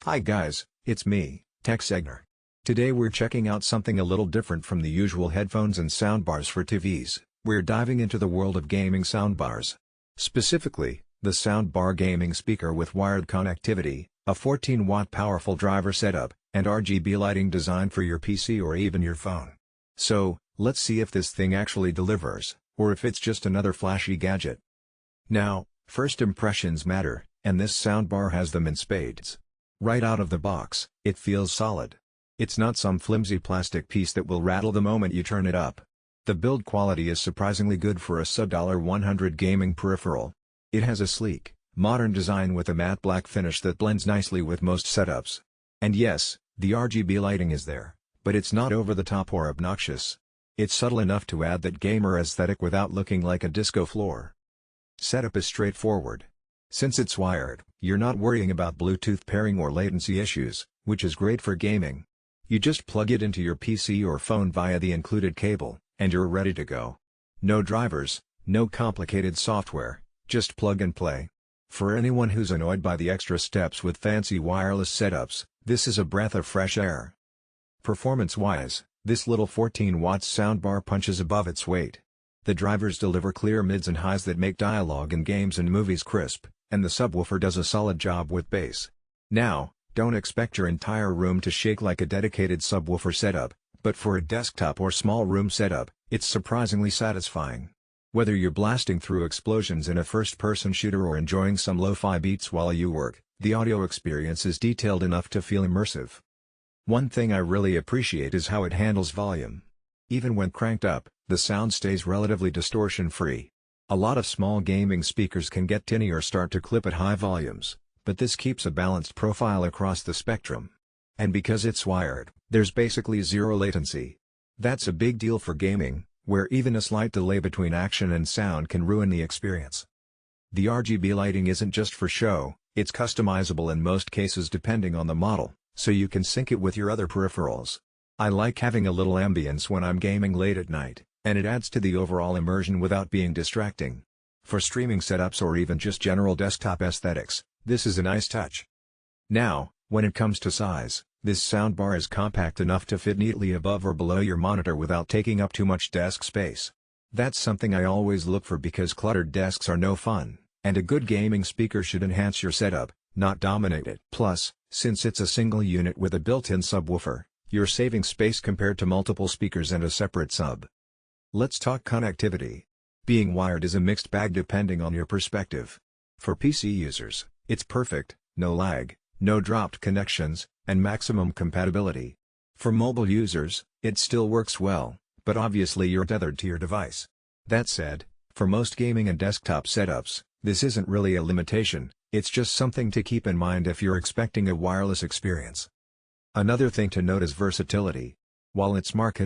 Hi guys, it's me, Segnar. Today we're checking out something a little different from the usual headphones and soundbars for TVs. We're diving into the world of gaming soundbars. Specifically, the Soundbar gaming speaker with wired connectivity, a 14-watt powerful driver setup, and RGB lighting designed for your PC or even your phone. So, let's see if this thing actually delivers, or if it's just another flashy gadget. Now, first impressions matter, and this soundbar has them in spades. Right out of the box, it feels solid. It's not some flimsy plastic piece that will rattle the moment you turn it up. The build quality is surprisingly good for a sub-$100 gaming peripheral. It has a sleek, modern design with a matte black finish that blends nicely with most setups. And yes, the RGB lighting is there, but it's not over the top or obnoxious. It's subtle enough to add that gamer aesthetic without looking like a disco floor. Setup is straightforward. Since it's wired, you're not worrying about Bluetooth pairing or latency issues, which is great for gaming. You just plug it into your PC or phone via the included cable, and you're ready to go. No drivers, no complicated software, just plug and play. For anyone who's annoyed by the extra steps with fancy wireless setups, this is a breath of fresh air. Performance-wise, this little 14-watt soundbar punches above its weight. The drivers deliver clear mids and highs that make dialogue in games and movies crisp, and the subwoofer does a solid job with bass. Now, don't expect your entire room to shake like a dedicated subwoofer setup, but for a desktop or small room setup, it's surprisingly satisfying. Whether you're blasting through explosions in a first-person shooter or enjoying some lo-fi beats while you work, the audio experience is detailed enough to feel immersive. One thing I really appreciate is how it handles volume. Even when cranked up, the sound stays relatively distortion-free. A lot of small gaming speakers can get tinny or start to clip at high volumes, but this keeps a balanced profile across the spectrum. And because it's wired, there's basically zero latency. That's a big deal for gaming, where even a slight delay between action and sound can ruin the experience. The RGB lighting isn't just for show, it's customizable in most cases depending on the model, so you can sync it with your other peripherals. I like having a little ambience when I'm gaming late at night, and it adds to the overall immersion without being distracting. For streaming setups or even just general desktop aesthetics, this is a nice touch. Now, when it comes to size, this soundbar is compact enough to fit neatly above or below your monitor without taking up too much desk space. That's something I always look for because cluttered desks are no fun, and a good gaming speaker should enhance your setup, not dominate it. Plus, since it's a single unit with a built-in subwoofer, you're saving space compared to multiple speakers and a separate sub. Let's talk connectivity. Being wired is a mixed bag depending on your perspective. For PC users, it's perfect, no lag, no dropped connections, and maximum compatibility. For mobile users, it still works well, but obviously you're tethered to your device. That said, for most gaming and desktop setups, this isn't really a limitation, it's just something to keep in mind if you're expecting a wireless experience. Another thing to note is versatility. While it's marketed